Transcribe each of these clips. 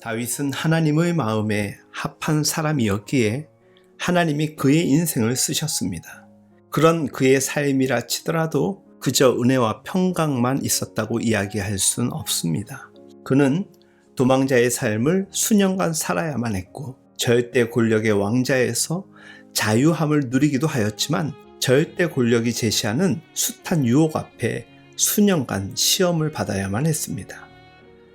다윗은 하나님의 마음에 합한 사람이었기에 하나님이 그의 인생을 쓰셨습니다. 그런 그의 삶이라 치더라도 그저 은혜와 평강만 있었다고 이야기할 수는 없습니다. 그는 도망자의 삶을 수년간 살아야만 했고 절대 권력의 왕자에서 자유함을 누리기도 하였지만 절대 권력이 제시하는 숱한 유혹 앞에 수년간 시험을 받아야만 했습니다.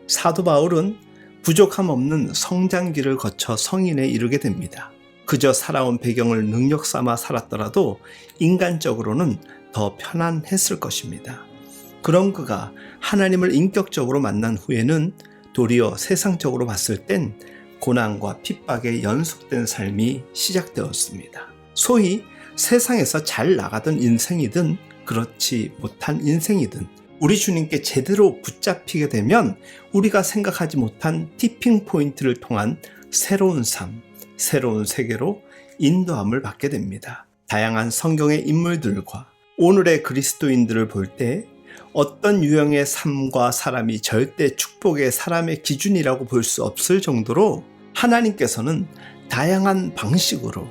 사도 바울은 부족함 없는 성장기를 거쳐 성인에 이르게 됩니다. 그저 살아온 배경을 능력 삼아 살았더라도 인간적으로는 더 편안했을 것입니다. 그런 그가 하나님을 인격적으로 만난 후에는 도리어 세상적으로 봤을 땐 고난과 핍박에 연속된 삶이 시작되었습니다. 소위 세상에서 잘 나가던 인생이든 그렇지 못한 인생이든 우리 주님께 제대로 붙잡히게 되면 우리가 생각하지 못한 티핑 포인트를 통한 새로운 삶, 새로운 세계로 인도함을 받게 됩니다. 다양한 성경의 인물들과 오늘의 그리스도인들을 볼 때 어떤 유형의 삶과 사람이 절대 축복의 사람의 기준이라고 볼 수 없을 정도로 하나님께서는 다양한 방식으로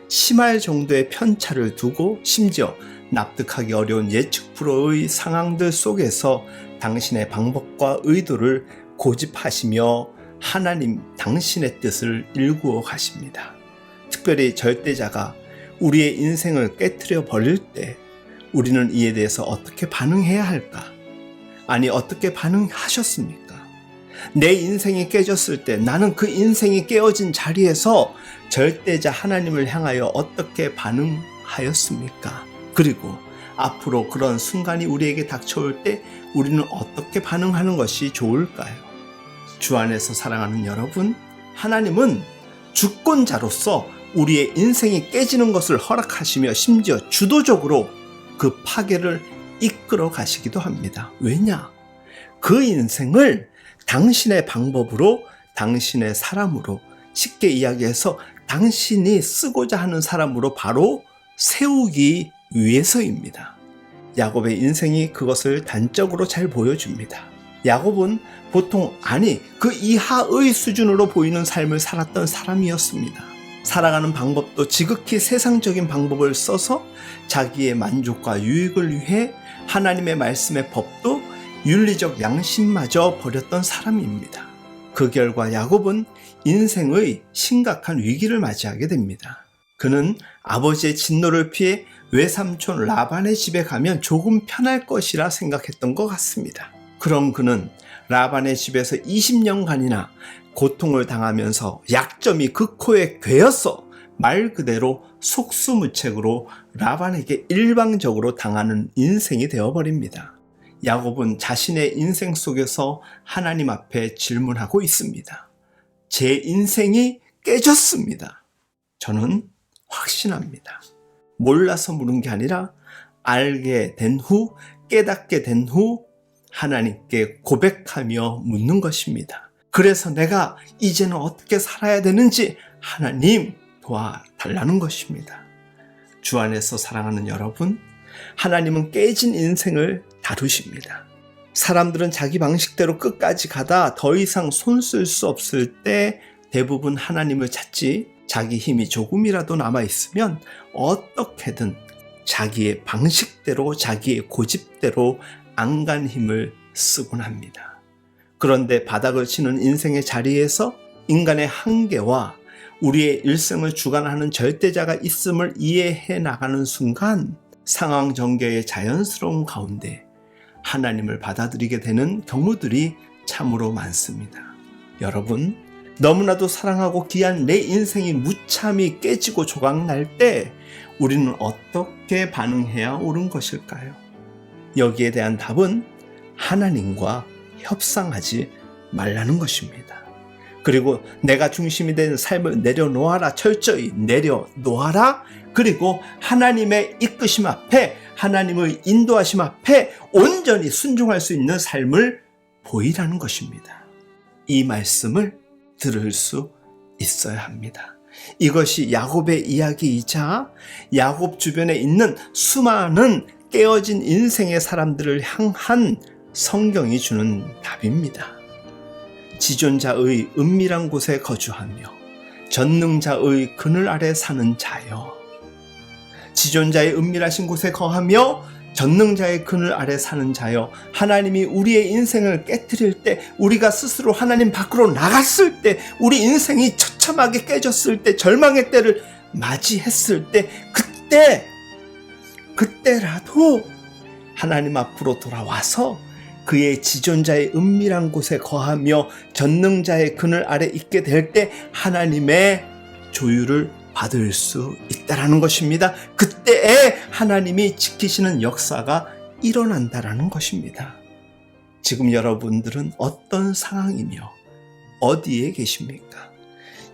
심할 정도의 편차를 두고 심지어 납득하기 어려운 예측 불허의 상황들 속에서 당신의 방법과 의도를 고집하시며 하나님 당신의 뜻을 일구어 가십니다. 특별히 절대자가 우리의 인생을 깨트려 버릴 때 우리는 이에 대해서 어떻게 반응해야 할까? 아니, 어떻게 반응하셨습니까? 내 인생이 깨졌을 때 나는 그 인생이 깨어진 자리에서 절대자 하나님을 향하여 어떻게 반응하였습니까? 그리고 앞으로 그런 순간이 우리에게 닥쳐올 때 우리는 어떻게 반응하는 것이 좋을까요? 주 안에서 사랑하는 여러분, 하나님은 주권자로서 우리의 인생이 깨지는 것을 허락하시며 심지어 주도적으로 그 파괴를 이끌어 가시기도 합니다. 왜냐? 그 인생을 당신의 방법으로, 당신의 사람으로, 쉽게 이야기해서 당신이 쓰고자 하는 사람으로 바로 세우기 위해서입니다. 야곱의 인생이 그것을 단적으로 잘 보여줍니다. 야곱은 보통 그 이하의 수준으로 보이는 삶을 살았던 사람이었습니다. 살아가는 방법도 지극히 세상적인 방법을 써서 자기의 만족과 유익을 위해 하나님의 말씀의 법도 윤리적 양심마저 버렸던 사람입니다. 그 결과 야곱은 인생의 심각한 위기를 맞이하게 됩니다. 그는 아버지의 진노를 피해 외삼촌 라반의 집에 가면 조금 편할 것이라 생각했던 것 같습니다. 그럼 그는 라반의 집에서 20년간이나 고통을 당하면서 약점이 그 코에 괴어서 말 그대로 속수무책으로 라반에게 일방적으로 당하는 인생이 되어버립니다. 야곱은 자신의 인생 속에서 하나님 앞에 질문하고 있습니다. 제 인생이 깨졌습니다. 저는 확신합니다. 몰라서 물은 게 아니라 알게 된 후, 깨닫게 된 후 하나님께 고백하며 묻는 것입니다. 그래서 내가 이제는 어떻게 살아야 되는지 하나님 도와달라는 것입니다. 주 안에서 사랑하는 여러분, 하나님은 깨진 인생을 다루십니다. 사람들은 자기 방식대로 끝까지 가다 더 이상 손 쓸 수 없을 때 대부분 하나님을 찾지, 자기 힘이 조금이라도 남아있으면 어떻게든 자기의 방식대로, 자기의 고집대로 안간 힘을 쓰곤 합니다. 그런데 바닥을 치는 인생의 자리에서 인간의 한계와 우리의 일생을 주관하는 절대자가 있음을 이해해 나가는 순간 상황 전개의 자연스러운 가운데 하나님을 받아들이게 되는 경우들이 참으로 많습니다. 여러분, 너무나도 사랑하고 귀한 내 인생이 무참히 깨지고 조각날 때 우리는 어떻게 반응해야 옳은 것일까요? 여기에 대한 답은 하나님과 협상하지 말라는 것입니다. 그리고 내가 중심이 된 삶을 내려놓아라, 철저히 내려놓아라. 그리고 하나님의 이끄심 앞에, 하나님의 인도하심 앞에 온전히 순종할 수 있는 삶을 보이라는 것입니다. 이 말씀을 들을 수 있어야 합니다. 이것이 야곱의 이야기이자 야곱 주변에 있는 수많은 깨어진 인생의 사람들을 향한 성경이 주는 답입니다. 지존자의 은밀한 곳에 거주하며 전능자의 그늘 아래 사는 자여. 지존자의 은밀하신 곳에 거하며 전능자의 그늘 아래 사는 자여. 하나님이 우리의 인생을 깨트릴 때, 우리가 스스로 하나님 밖으로 나갔을 때, 우리 인생이 처참하게 깨졌을 때, 절망의 때를 맞이했을 때, 그때라도 하나님 앞으로 돌아와서 그의 지존자의 은밀한 곳에 거하며 전능자의 그늘 아래 있게 될 때 하나님의 조율을 받을 수 있다라는 것입니다. 그때에 하나님이 지키시는 역사가 일어난다라는 것입니다. 지금 여러분들은 어떤 상황이며 어디에 계십니까?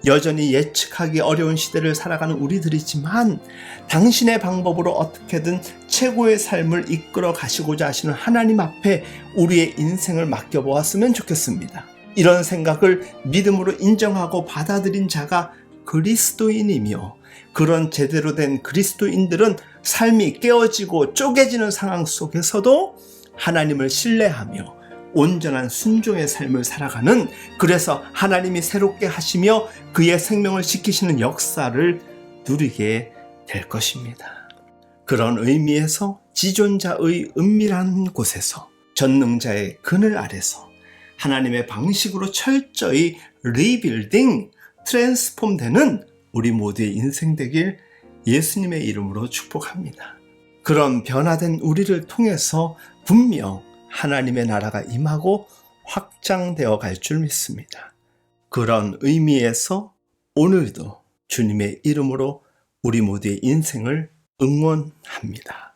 여전히 예측하기 어려운 시대를 살아가는 우리들이지만 당신의 방법으로 어떻게든 최고의 삶을 이끌어 가시고자 하시는 하나님 앞에 우리의 인생을 맡겨보았으면 좋겠습니다. 이런 생각을 믿음으로 인정하고 받아들인 자가 그리스도인이며, 그런 제대로 된 그리스도인들은 삶이 깨어지고 쪼개지는 상황 속에서도 하나님을 신뢰하며 온전한 순종의 삶을 살아가는, 그래서 하나님이 새롭게 하시며 그의 생명을 지키시는 역사를 누리게 될 것입니다. 그런 의미에서 지존자의 은밀한 곳에서, 전능자의 그늘 아래서 하나님의 방식으로 철저히 리빌딩, 트랜스폼 되는 우리 모두의 인생 되길 예수님의 이름으로 축복합니다. 그런 변화된 우리를 통해서 분명 하나님의 나라가 임하고 확장되어 갈 줄 믿습니다. 그런 의미에서 오늘도 주님의 이름으로 우리 모두의 인생을 응원합니다.